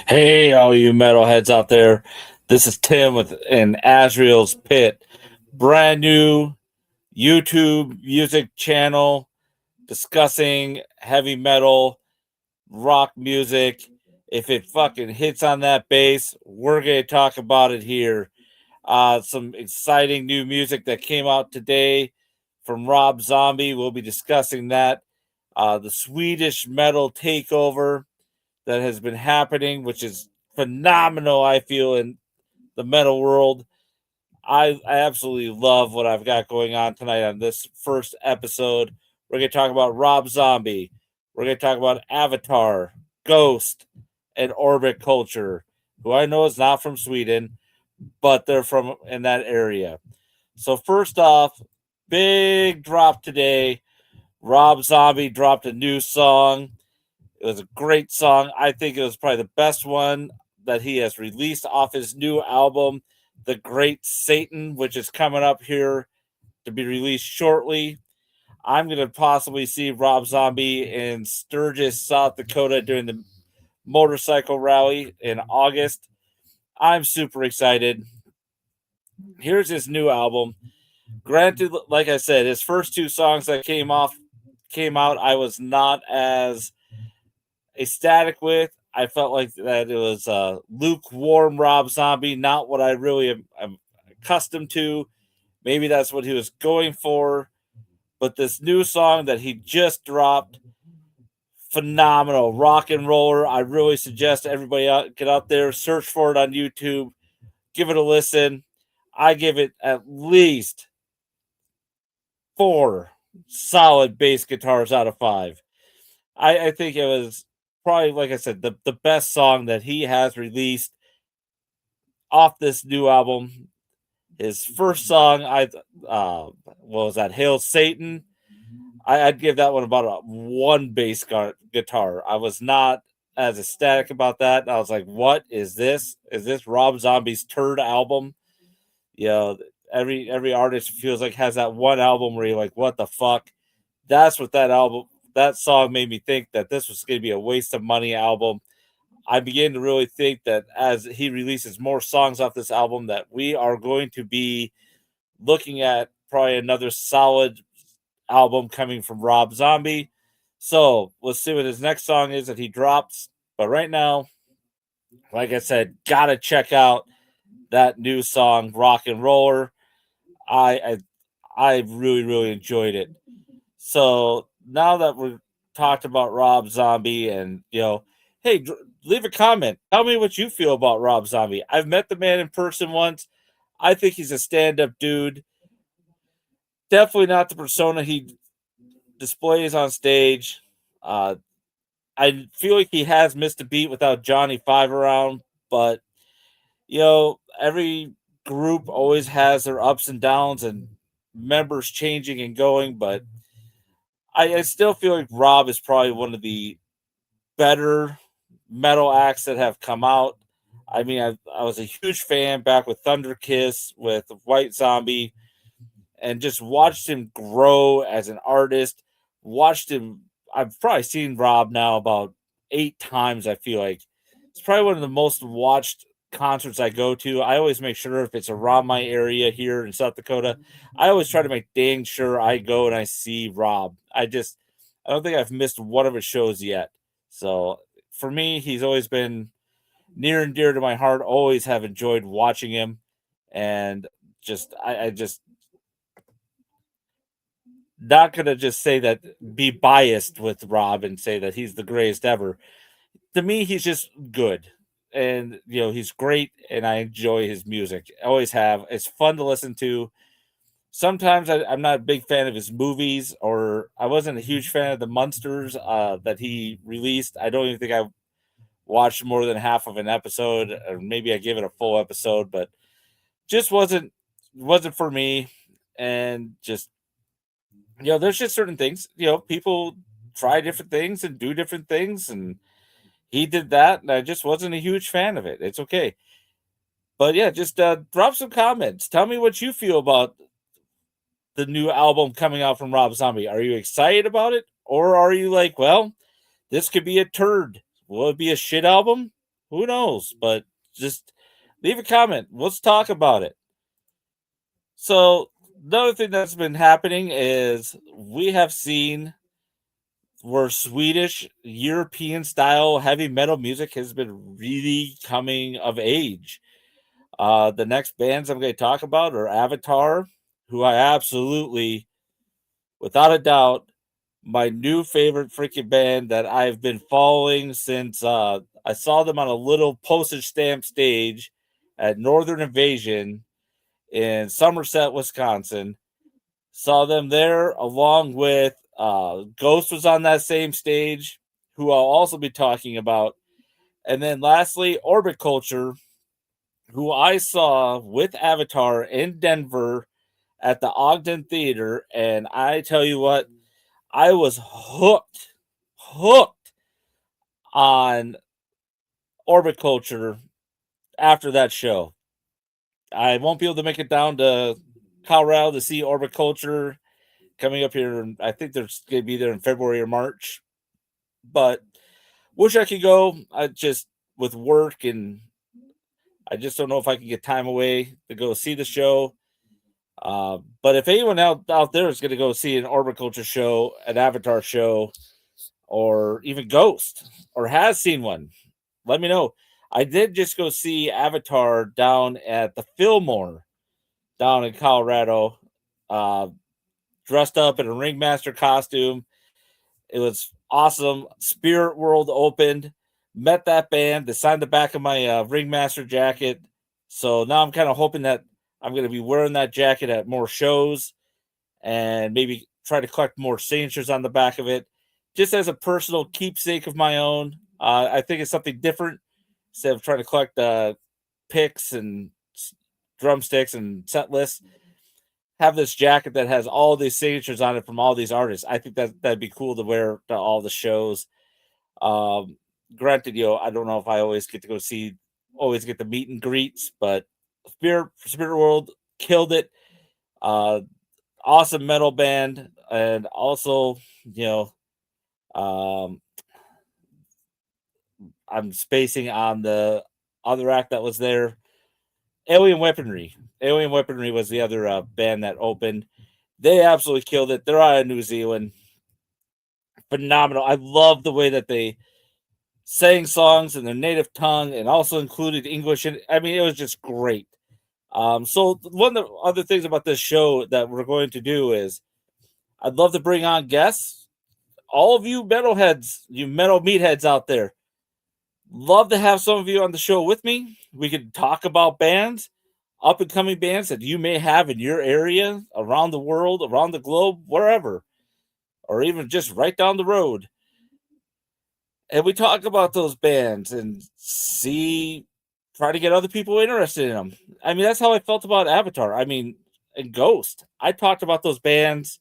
Hey, all you metalheads out there. This is Tim with an Asriel's Pit. Brand new YouTube music channel discussing heavy metal, rock music. If it fucking hits on that bass, we're going to talk about it here. Some exciting new music that came out today from Rob Zombie. We'll be discussing that. The Swedish metal takeover that has been happening, which is phenomenal, I feel, in the metal world. I absolutely love what I've got going on tonight on this first episode. We're going to talk about Rob Zombie. We're going to talk about Avatar, Ghost, and Orbit Culture, who I know is not from Sweden, but they're from in that area. So, first off, big drop today. Rob Zombie dropped a new song. It was a great song. I think it was probably the best one that he has released off his new album, The Great Satan, which is coming up here to be released shortly. I'm going to possibly see Rob Zombie in Sturgis, South Dakota during the motorcycle rally in August. I'm super excited. Here's his new album. Granted, like I said, his first two songs that came out, I was not as ecstatic with. I felt like that it was lukewarm Rob Zombie, not what I really am accustomed to. Maybe that's what he was going for. But this new song that he just dropped, phenomenal rock and roller. I really suggest everybody get out there, search for it on YouTube, give it a listen. I give it at least 4 solid bass guitars out of 5. I think it was probably, like I said, the best song that he has released off this new album. His first song, what was that? Hail Satan. I'd give that one about a 1 bass guitar. I was not as ecstatic about that. I was like, "What is this? Is this Rob Zombie's third album?" You know, every artist feels like has that one album where you're like, "What the fuck?" That's what that song made me think that this was going to be a waste of money album. I begin to really think that as he releases more songs off this album, that we are going to be looking at probably another solid album coming from Rob Zombie. So let's see what his next song is that he drops. But right now, like I said, gotta check out that new song, Rock and Roller. I I really enjoyed it. So now that we've talked about Rob Zombie, and hey, leave a comment. Tell me what you feel about Rob Zombie. I've met the man in person once. I think he's a stand-up dude. Definitely not the persona he displays on stage. Uh, I feel like he has missed a beat without Johnny Five around, but every group always has their ups and downs and members changing and going, but I still feel like Rob is probably one of the better metal acts that have come out. I mean, I was a huge fan back with Thunder Kiss, with White Zombie, and just watched him grow as an artist. Watched him. I've probably seen Rob now about 8 times. I feel like it's probably one of the most watched concerts I go to. I always make sure if it's around my area here in South Dakota, I always try to make dang sure I go and I see Rob. I don't think I've missed one of his shows yet. So for me, he's always been near and dear to my heart. Always have enjoyed watching him, and I just not gonna just say that, be biased with Rob and say that he's the greatest ever. To me, he's just good. And he's great and I enjoy his music. I always have. It's fun to listen to. Sometimes I'm not a big fan of his movies, or I wasn't a huge fan of the Munsters that he released. I don't even think I watched more than half of an episode, or maybe I gave it a full episode, but just wasn't for me. And just there's just certain things, people try different things and do different things, and he did that, and I just wasn't a huge fan of it. It's okay. But yeah, just drop some comments. Tell me what you feel about the new album coming out from Rob Zombie. Are you excited about it? Or are you like, well, this could be a turd? Will it be a shit album? Who knows? But just leave a comment. Let's talk about it. So another thing that's been happening is we have seen where Swedish European style heavy metal music has been really coming of age. The next bands I'm going to talk about are Avatar, who I absolutely, without a doubt, my new favorite freaking band that I've been following since I saw them on a little postage stamp stage at Northern Invasion in Somerset, Wisconsin. Saw them there along with Ghost was on that same stage, who I'll also be talking about. And then lastly, Orbit Culture, who I saw with Avatar in Denver at the Ogden Theater. And I tell you what, I was hooked on Orbit Culture after that show. I won't be able to make it down to Colorado to see Orbit Culture coming up here. I think they're going to be there in February or March, but wish I could go. I just, with work, and I just don't know if I can get time away to go see the show. But if anyone out there is going to go see an Orbit Culture show, an Avatar show, or even Ghost, or has seen one, let me know. I did just go see Avatar down at the Fillmore down in Colorado, uh, dressed up in a ringmaster costume. It was awesome. Spirit World opened, met that band. They signed the back of my ringmaster jacket. So now I'm kind of hoping that I'm going to be wearing that jacket at more shows and maybe try to collect more signatures on the back of it, just as a personal keepsake of my own. I think it's something different instead of trying to collect picks and drumsticks and set lists. Have this jacket that has all these signatures on it from all these artists. I think that'd be cool to wear to all the shows. Um, Granted, I don't know if I always get to go see, always get the meet and greets, but Spirit World killed it. Uh, awesome metal band, and also, you know, um, I'm spacing on the other act that was there. Alien Weaponry. Alien Weaponry was the other band that opened. They absolutely killed it. They're out of New Zealand. Phenomenal. I love the way that they sang songs in their native tongue and also included English. And I mean, it was just great. So one of the other things about this show that we're going to do is I'd love to bring on guests. All of you metalheads, you metal meatheads out there, love to have some of you on the show with me. We could talk about bands, up and coming bands that you may have in your area, around the world, around the globe, wherever, or even just right down the road. And we talk about those bands and try to get other people interested in them. I mean, that's how I felt about Avatar. I mean, and Ghost. I talked about those bands,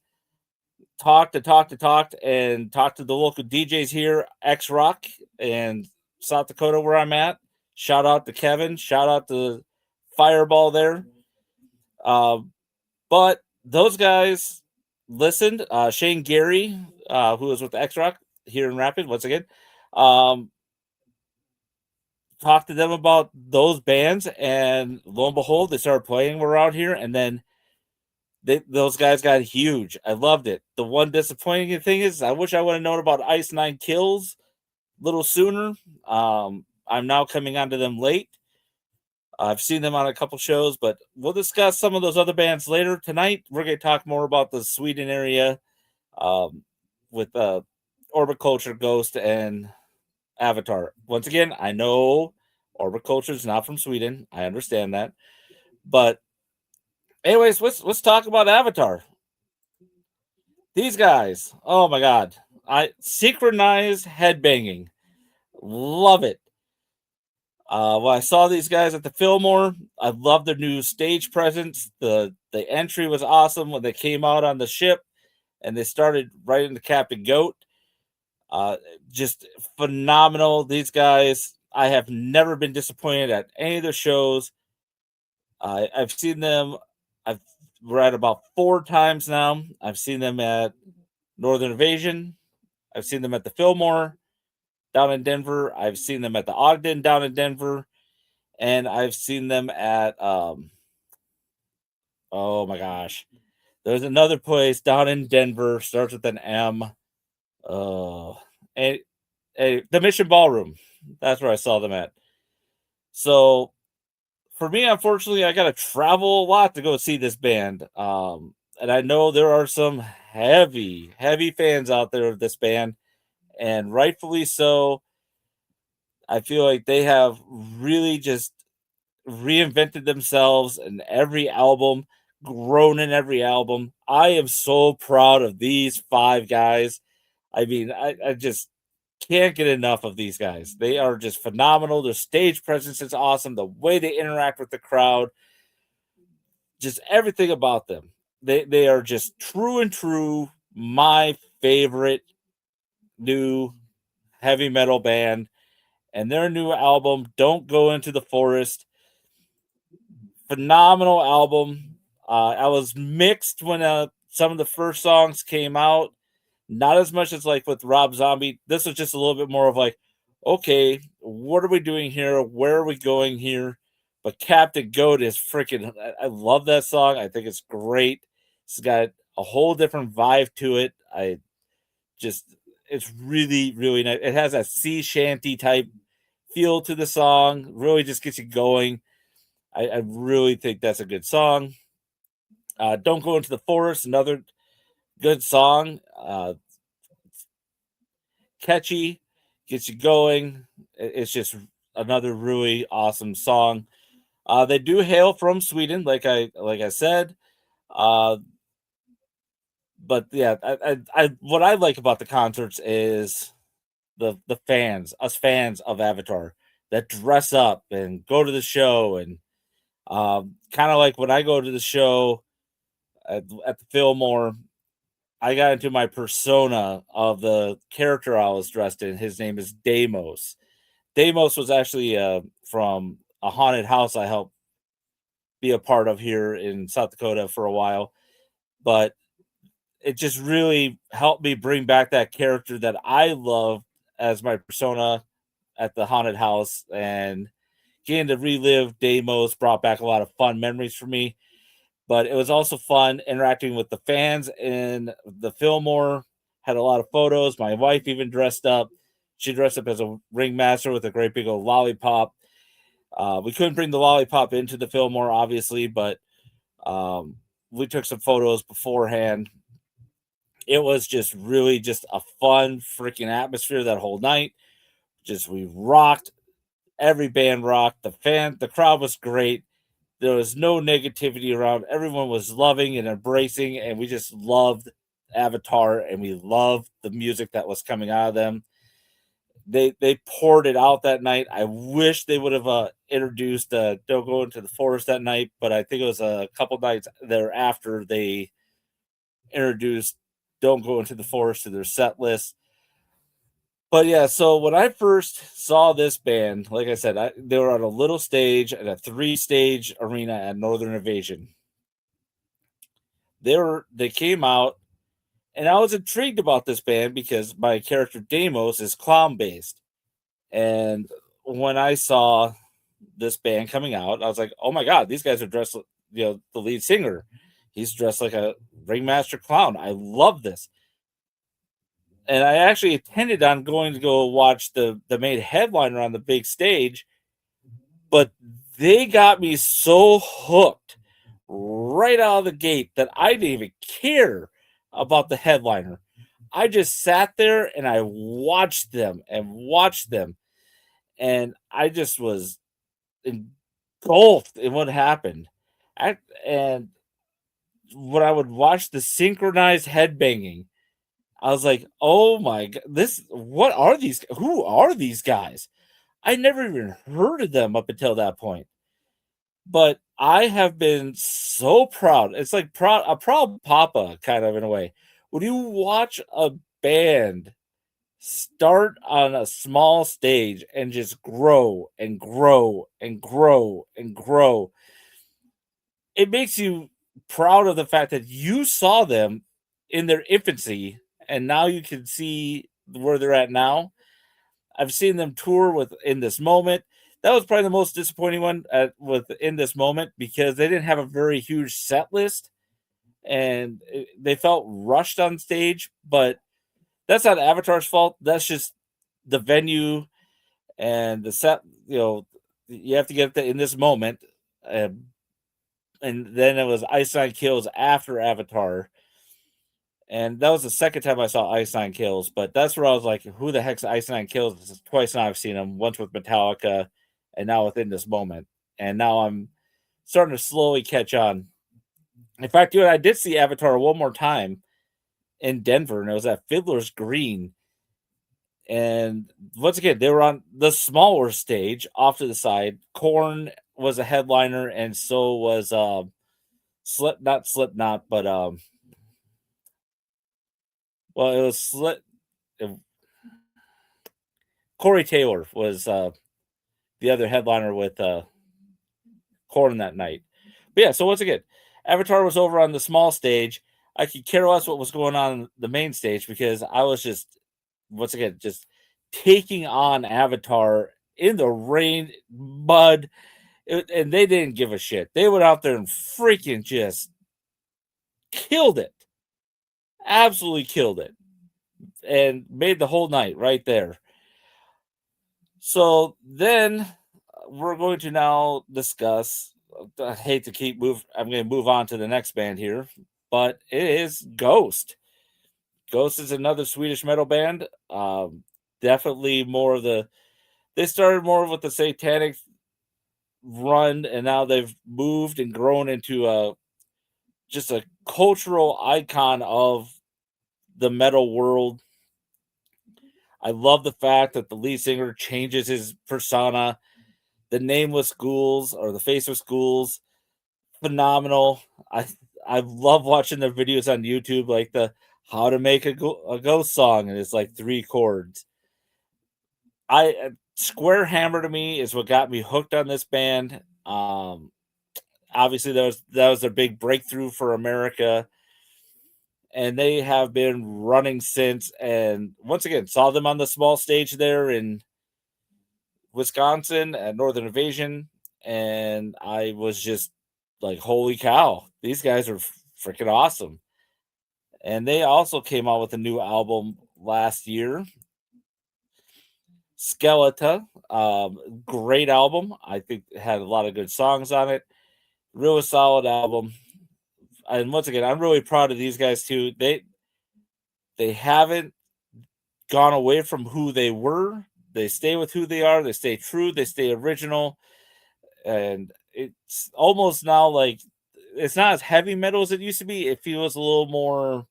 and talked to the local DJs here, X Rock and South Dakota, where I'm at. Shout out to Kevin. Shout out to Fireball there. Uh, but those guys listened. Shane Gary, who was with X Rock here in Rapid, once again, um, talked to them about those bands, and lo and behold, they started playing around here, and then those guys got huge. I loved it. The one disappointing thing is, I wish I would have known about Ice Nine Kills a little sooner. I'm now coming onto them late. I've seen them on a couple shows, but we'll discuss some of those other bands later. Tonight, we're going to talk more about the Sweden area um, with Orbit Culture, Ghost, and Avatar. Once again, I know Orbit Culture is not from Sweden. I understand that. But anyways, let's talk about Avatar. These guys, oh my god. I synchronized headbanging. Love it. When I saw these guys at the Fillmore, I love their new stage presence. The entry was awesome when they came out on the ship and they started right into Captain Goat. Just phenomenal. These guys, I have never been disappointed at any of their shows. I've seen them. We're at about 4 times now. I've seen them at Northern Invasion. I've seen them at the Fillmore down in Denver. I've seen them at the Ogden down in Denver, and I've seen them at oh my gosh, there's another place down in Denver, starts with an M. Oh, a, the Mission Ballroom. That's where I saw them at. So for me, unfortunately, I got to travel a lot to go see this band. And I know there are some heavy, heavy fans out there of this band, and rightfully so. I feel like they have really just reinvented themselves in every album, grown in every album. I am so proud of these five guys. I mean, I just can't get enough of these guys. They are just phenomenal. Their stage presence is awesome. The way they interact with the crowd, just everything about them. They are just true and true my favorite new heavy metal band. And their new album, Don't Go Into the Forest, phenomenal album. I was mixed when some of the first songs came out. Not as much as like with Rob Zombie. This was just a little bit more of like, okay, what are we doing here? Where are we going here? But Captain Goat is freaking. I love that song. I think it's great. It's got a whole different vibe to it. I just, it's really, really nice. It has a sea shanty type feel to the song. Really just gets you going. I really think that's a good song. Don't Go Into the Forest, another good song. Catchy, gets you going. It's just another really awesome song. They do hail from Sweden, like I said. Uh, but yeah, I what I like about the concerts is the fans, us fans of Avatar that dress up and go to the show, and kind of like when I go to the show at the Fillmore, I got into my persona of the character I was dressed in. His name is Deimos. Deimos was actually from a haunted house I helped be a part of here in South Dakota for a while, but it just really helped me bring back that character that I love as my persona at the haunted house, and getting to relive Deimos brought back a lot of fun memories for me. But it was also fun interacting with the fans in the Fillmore. Had a lot of photos. My wife even dressed up. She dressed up as a ringmaster with a great big old lollipop. We couldn't bring the lollipop into the Fillmore, obviously, but um, we took some photos beforehand. It was just really just a fun freaking atmosphere that whole night. Just we rocked. Every band rocked. The crowd was great. There was no negativity around. Everyone was loving and embracing, and we just loved Avatar, and we loved the music that was coming out of them. They poured it out that night. I wish they would have introduced "Don't Go Into the Forest" that night, but I think it was a couple nights thereafter they introduced "Don't Go Into the Forest" to their set list. But yeah, so when I first saw this band, like I said, they were on a little stage at a three-stage arena at Northern Invasion. They came out, and I was intrigued about this band because my character Deimos is clown based. And when I saw this band coming out, I was like, "Oh my god, these guys are dressed, the lead singer, he's dressed like a ringmaster clown. I love this." And I actually intended on going to go watch the main headliner on the big stage, but they got me so hooked right out of the gate that I didn't even care about the headliner. I just sat there and I watched them and watched them, and I just was engulfed in what happened. And when I would watch the synchronized headbanging, I was like, "Oh my god, what are these? Who are these guys?" I never even heard of them up until that point. But I have been so proud. It's like a proud papa kind of in a way. When you watch a band start on a small stage and just grow and grow and grow and grow, it makes you proud of the fact that you saw them in their infancy and now you can see where they're at now. I've seen them tour with In This Moment. That was probably the most disappointing one with In This Moment because they didn't have a very huge set list and they felt rushed on stage. But that's not Avatar's fault. That's just the venue and the set. You have to get the In This Moment, um, and then it was Ice Nine Kills after Avatar, and that was the second time I saw Ice Nine Kills. But that's where I was like, "Who the heck's Ice Nine Kills?" This is twice now I've seen them. Once with Metallica, and now within this moment. And now I'm starting to slowly catch on. In fact, dude, I did see Avatar one more time in Denver, and it was at Fiddler's Green. And once again, they were on the smaller stage off to the side. Korn was a headliner, and so was Slipknot, but well, it was Corey Taylor was the other headliner with Korn that night. But yeah, so once again, Avatar was over on the small stage. I could care less what was going on the main stage because I was just once again just taking on Avatar in the rain, mud, and they didn't give a shit. They went out there and freaking just killed it, absolutely killed it, and made the whole night right there. So then we're going to now discuss. I hate to keep move. I'm going to move on to the next band here, but it is Ghost. Ghost is another Swedish metal band. Definitely more of the. They started more with the satanic run, and now they've moved and grown into just a cultural icon of the metal world. I love the fact that the lead singer changes his persona. The Nameless Ghouls or the Faceless Ghouls, phenomenal. I I love watching their videos on YouTube, like the how to make a ghost song, and it's like 3 chords. Square Hammer to me is what got me hooked on this band. Obviously that was their big breakthrough for America, and they have been running since. And once again, saw them on the small stage there in Wisconsin at Northern Invasion, and I was just like, "Holy cow, these guys are freaking awesome!" And they also came out with a new album last year, Skeleton. Great album. I think it had a lot of good songs on it. Really solid album. And once again, I'm really proud of these guys too. They haven't gone away from who they were. They stay with who they are. They stay true. They stay original. And it's almost now like it's not as heavy metal as it used to be. It feels a little more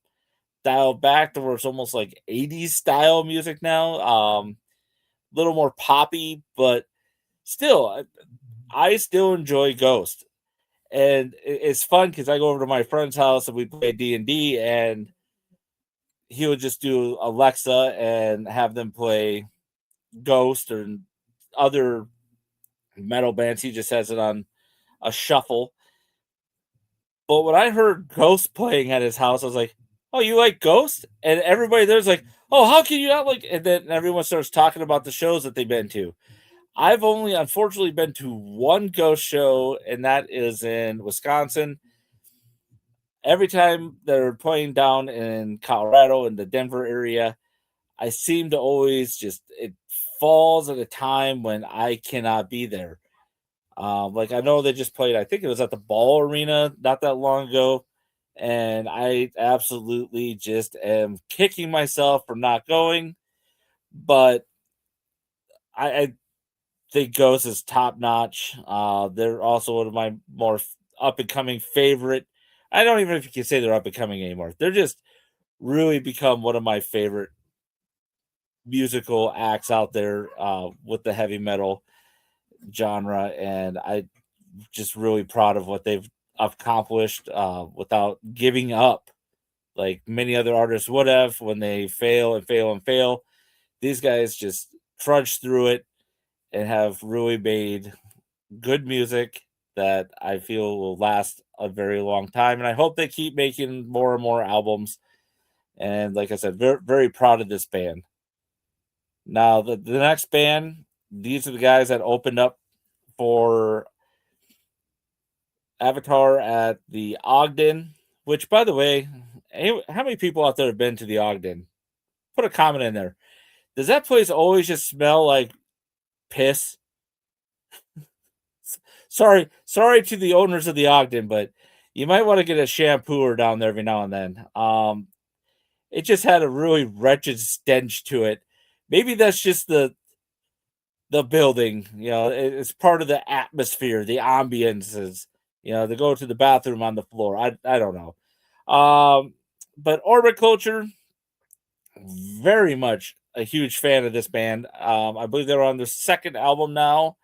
dialed back to where it's almost like 80s style music now. A little more poppy, but still, I still enjoy Ghost. And it's fun because I go over to my friend's house and we play D&D, and he would just do Alexa and have them play Ghost or other metal bands. He just has it on a shuffle. But when I heard Ghost playing at his house, I was like, "Oh, you like Ghost?" And everybody there's like, "Oh, how can you not like?" And then everyone starts talking about the shows that they've been to. I've only unfortunately been to one Ghost show, and that is in Wisconsin. Every time they're playing down in Colorado in the Denver area, I seem to always just it falls at a time when I cannot be there. Like I know they just played, I think it was at the Ball Arena not that long ago, and I absolutely just am kicking myself for not going. But I think Ghost is top notch. They're also one of my more up and coming favorite. I don't even know if you can say they're up and coming anymore. They're just really become one of my favorite musical acts out there with the heavy metal genre, and I just really proud of what they've accomplished without giving up like many other artists would have when they fail and fail and fail. These guys just trudge through it and have really made good music that I feel will last a very long time. And I hope they keep making more and more albums. And like I said, very, very proud of this band. Now the next band, these are the guys that opened up for Avatar at the Ogden, which, by the way, how many people out there have been to the Ogden? Put a comment in there. Does that place always just smell like piss? Sorry to the owners of the Ogden, but you might want to get a shampooer down there every now and then. It just had a really wretched stench to it. Maybe that's just the building, it's part of the atmosphere, the ambiances, they go to the bathroom on the floor. I don't know. But Orbit Culture, very much a huge fan of this band. I believe they're on their second album now,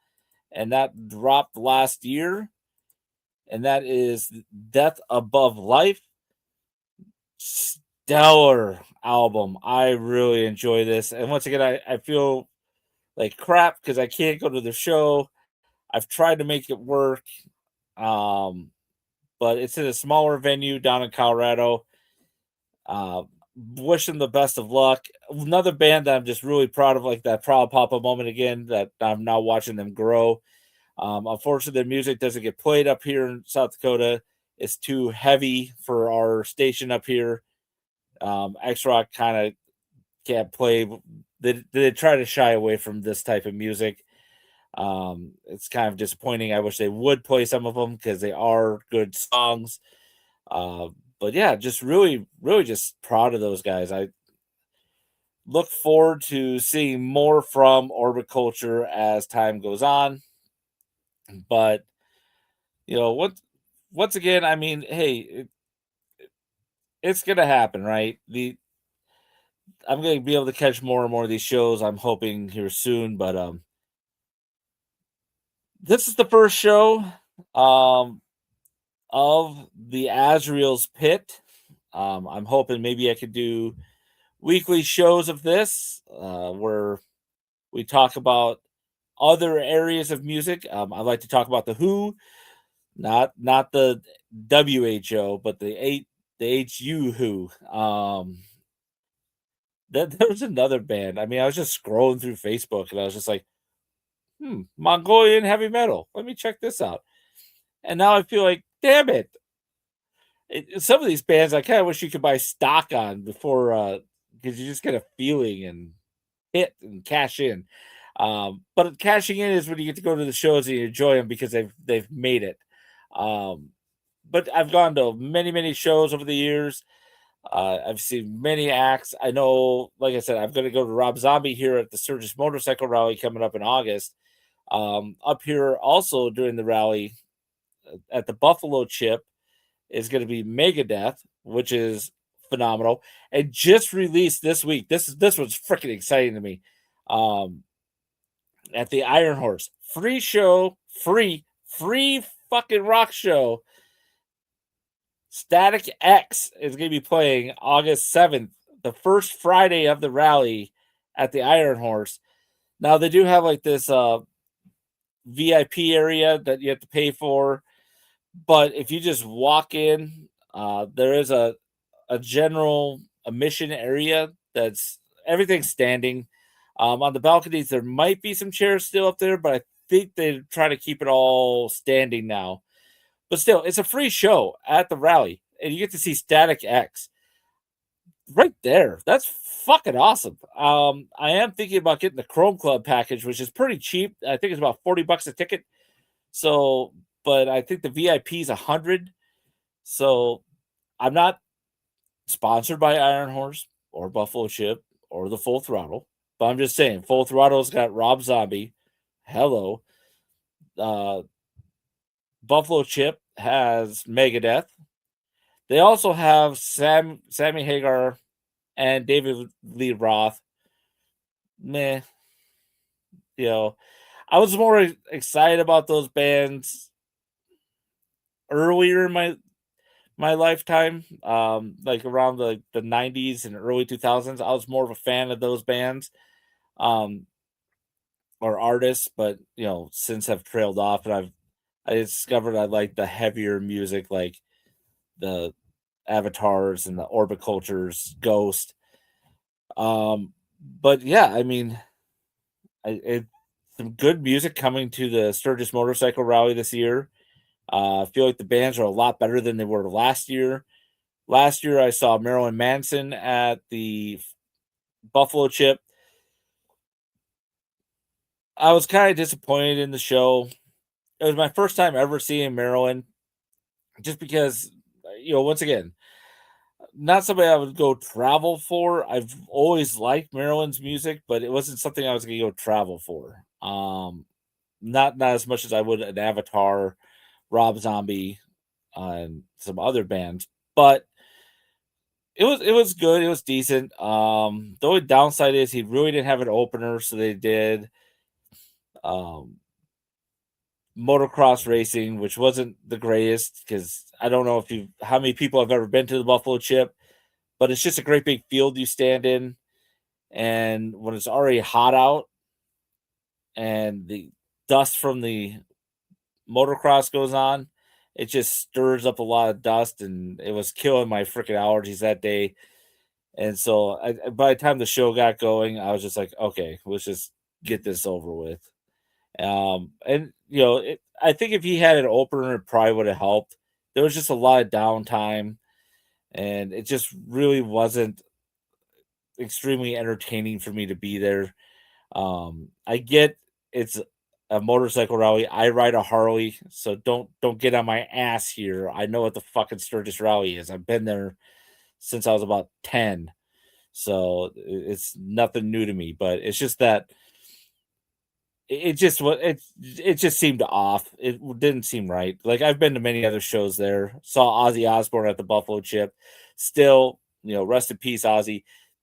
and that dropped last year, and that is Death Above Life. Stellar album. I really enjoy this. And once again, I feel like crap because I can't go to the show. I've tried to make it work. Um, but it's in a smaller venue down in Colorado. Wish them the best of luck. Another band that I'm just really proud of, like that Proud Papa moment again, that I'm now watching them grow. Unfortunately, their music doesn't get played up here in South Dakota. It's too heavy for our station up here. X Rock kind of can't play. They try to shy away from this type of music. It's kind of disappointing. I wish they would play some of them because they are good songs. But yeah, just really, really just proud of those guys. I look forward to seeing more from Orbit Culture as time goes on. But once again, I mean, hey, it's gonna happen, right? I'm gonna be able to catch more and more of these shows. I'm hoping here soon, but this is the first show um of the Azrael's Pit. I'm hoping maybe I could do weekly shows of this where we talk about other areas of music. I like to talk about the Who, not the WHO, but the HU Who. There was another band. I mean, I was just scrolling through Facebook and I was just like, Mongolian heavy metal. Let me check this out. And now I feel like, damn it. Some of these bands I kind of wish you could buy stock on before because you just get a feeling and hit and cash in. But cashing in is when you get to go to the shows and you enjoy them because they've made it. Um, but I've gone to many, many shows over the years. I've seen many acts. I know, like I said, I'm going to go to Rob Zombie here at the Sturgis Motorcycle Rally coming up in August. Up here also during the rally at the Buffalo Chip is going to be Megadeth, which is phenomenal, and just released this week. This was freaking exciting to me. Um, at the Iron Horse, free show, free fucking rock show. Static X is going to be playing August 7th, the first Friday of the rally at the Iron Horse. Now they do have like this VIP area that you have to pay for, but if you just walk in, there is a general admission area that's everything's standing. On the balconies, there might be some chairs still up there, but I think they try to keep it all standing now. But still, it's a free show at the rally, and you get to see Static X right there. That's fucking awesome. I am thinking about getting the Chrome Club package, which is pretty cheap. I think it's about $40 a ticket. So, but I think the VIP is 100. So, I'm not sponsored by Iron Horse or Buffalo Chip or the Full Throttle, but I'm just saying, Full Throttle's got Rob Zombie. Hello. Uh, Buffalo Chip has Megadeth. They also have Sammy Hagar and David Lee Roth. Meh. I was more excited about those bands earlier in my lifetime, like around the 90s and early 2000s. I was more of a fan of those bands um, or artists, but since have trailed off, and I discovered I like the heavier music, like the Avatars and the Orbit Cultures, Ghost. But yeah, I mean, some good music coming to the Sturgis Motorcycle Rally this year. I feel like the bands are a lot better than they were last year. Last year, I saw Marilyn Manson at the Buffalo Chip. I was kind of disappointed in the show. It was my first time ever seeing Marilyn, just because, once again, not somebody I would go travel for. I've always liked Marilyn's music, but it wasn't something I was going to go travel for. Not as much as I would an Avatar, Rob Zombie, and some other bands, but it was good. It was decent. The only downside is he really didn't have an opener, so they did um motocross racing, which wasn't the greatest because I don't know if you how many people have ever been to the Buffalo Chip, but it's just a great big field you stand in, and when it's already hot out and the dust from the motocross goes on, it just stirs up a lot of dust, and it was killing my freaking allergies that day. And so by the time the show got going, I was just like, okay, let's just get this over with. And I think if he had an opener, it probably would have helped. There was just a lot of downtime, and it just really wasn't extremely entertaining for me to be there. I get it's a motorcycle rally. I ride a Harley, so don't get on my ass here. I know what the fucking Sturgis Rally is. I've been there since I was about 10. So it's nothing new to me, but it's just that it just seemed off. It didn't seem right. Like I've been to many other shows there. Saw Ozzy Osbourne at the Buffalo Chip. Still, rest in peace, Ozzy.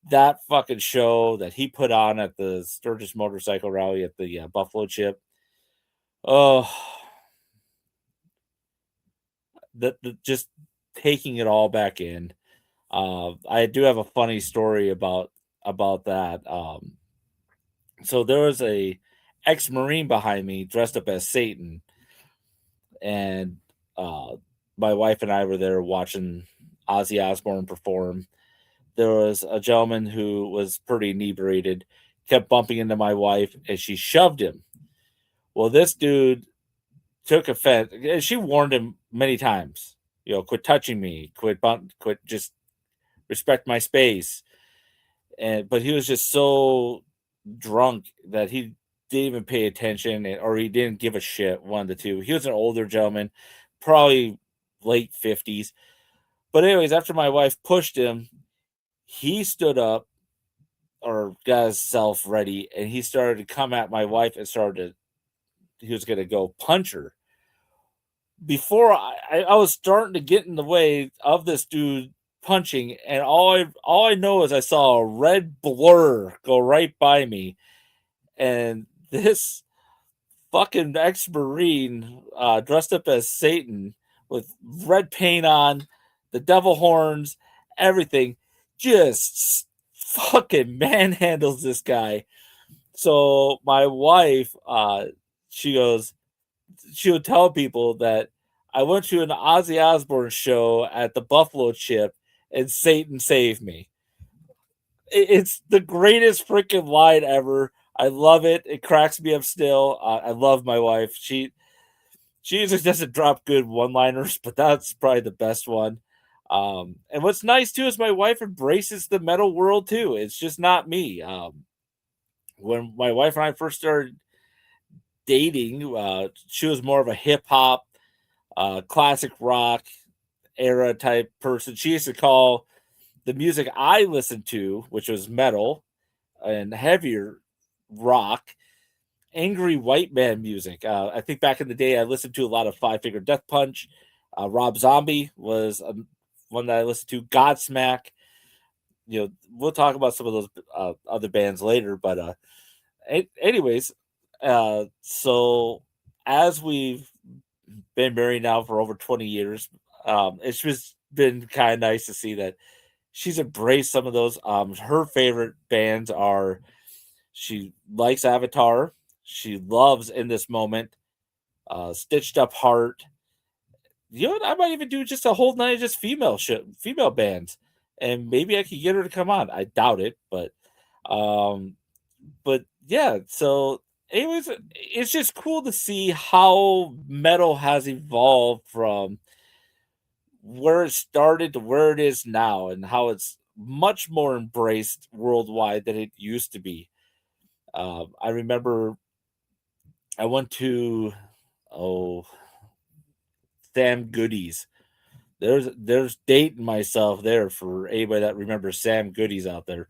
That fucking show that he put on at the Sturgis Motorcycle Rally at the Buffalo Chip. Oh, just taking it all back in. I do have a funny story about that. So there was a ex-marine behind me dressed up as Satan, and uh, my wife and I were there watching Ozzy Osbourne perform. There was a gentleman who was pretty inebriated, kept bumping into my wife, and she shoved him. Well, this dude took offense, and she warned him many times. Quit touching me, quit, just respect my space. But he was just so drunk that he didn't even pay attention, or he didn't give a shit. One of the two. He was an older gentleman, probably late 50s. But anyways, after my wife pushed him, he stood up or got himself ready, and he started to come at my wife and he was going to go punch her. Before I was starting to get in the way of this dude punching, and all I know is I saw a red blur go right by me, and this fucking ex-marine dressed up as Satan with red paint on, the devil horns, everything, just fucking manhandles this guy. So my wife, she goes, she would tell people that I went to an Ozzy Osbourne show at the Buffalo Chip and Satan saved me. It's the greatest freaking line ever. I love it. It cracks me up still. I love my wife. She usually doesn't drop good one-liners, but that's probably the best one. And what's nice too is my wife embraces the metal world too. It's just not me. When my wife and I first started dating, she was more of a hip hop, classic rock era type person. She used to call the music I listened to, which was metal and heavier rock, angry white man music. I think back in the day, I listened to a lot of Five Finger Death Punch. Rob Zombie was one that I listened to. Godsmack. We'll talk about some of those other bands later. But anyways, so as we've been married now for over 20 years, it's just been kind of nice to see that she's embraced some of those. Her favorite bands are, she likes Avatar. She loves In This Moment, Stitched Up Heart. I might even do just a whole night of just female bands, and maybe I could get her to come on. I doubt it, um, but yeah, so anyways, it's just cool to see how metal has evolved from where it started to where it is now and how it's much more embraced worldwide than it used to be. I remember I went to oh Sam Goodies. There's dating myself there for anybody that remembers Sam Goodies out there,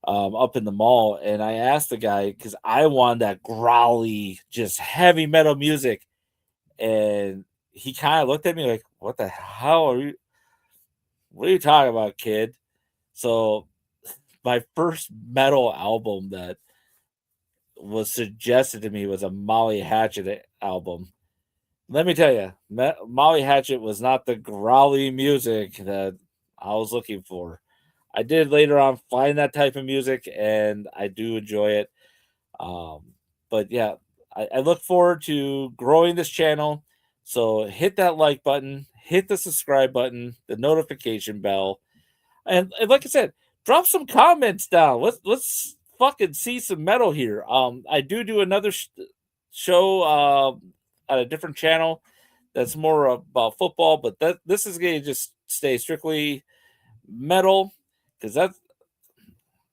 up in the mall, and I asked the guy because I wanted that growly, just heavy metal music, and he kind of looked at me like, "What the hell are you? What are you talking about, kid?" So my first metal album that was suggested to me was a Molly Hatchet album. Let me tell you, Molly Hatchet was not the growly music that I was looking for. I did later on find that type of music, and I do enjoy it. But yeah, I look forward to growing this channel. So hit that like button, hit the subscribe button, the notification bell, and like I said, drop some comments down. Let's fucking see some metal here. I do another show at a different channel that's more about football, but this is gonna just stay strictly metal because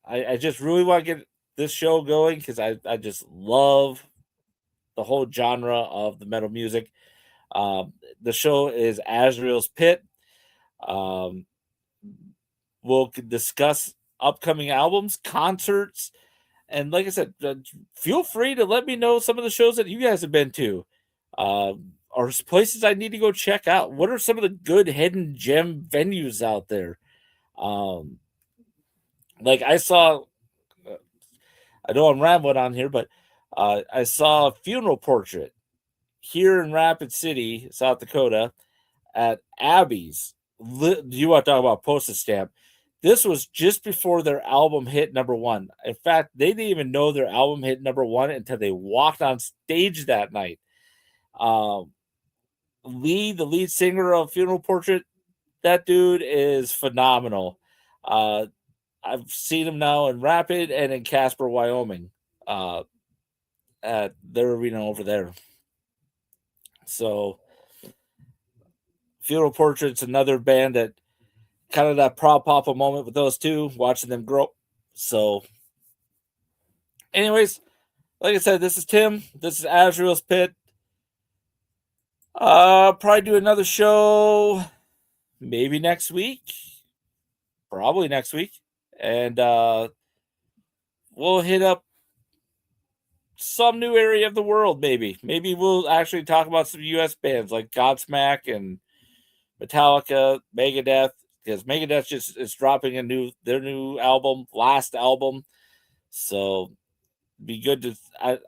I just really want to get this show going because I just love the whole genre of the metal music. The show is Azrael's Pit. Um, we'll discuss upcoming albums, concerts, and like I said, feel free to let me know some of the shows that you guys have been to, or places I need to go check out. What are some of the good hidden gem venues out there? Um, like I saw, uh, I know I'm rambling on here, but I saw a funeral portrait here in Rapid City, South Dakota, at Abby's. Do you want to talk about postage stamp? This was just before their album hit number one. In fact, they didn't even know their album hit number one until they walked on stage that night. Um, Lee, the lead singer of Funeral Portrait, that dude is phenomenal. Uh, I've seen him now in Rapid and in Casper, Wyoming, uh, at their arena over there. So, Funeral Portrait's another band that kind of that prop papa moment with those two, watching them grow. So, anyways, like I said, this is Tim. This is Azrael's Pit. Probably do another show maybe next week. Probably next week. And we'll hit up some new area of the world, maybe. Maybe we'll actually talk about some US bands like Godsmack and Metallica, Megadeth, because Megadeth just is dropping their new album, last album. So be good to.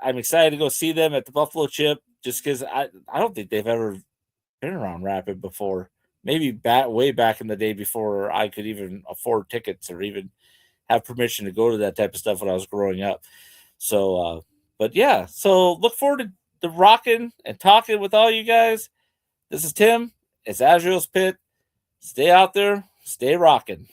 I'm excited to go see them at the Buffalo Chip, just because I don't think they've ever been around Rapid before. Maybe way back in the day before I could even afford tickets or even have permission to go to that type of stuff when I was growing up. So, but yeah, so look forward to rocking and talking with all you guys. This is Tim. It's Azrael's Pit. Stay out there, stay rocking.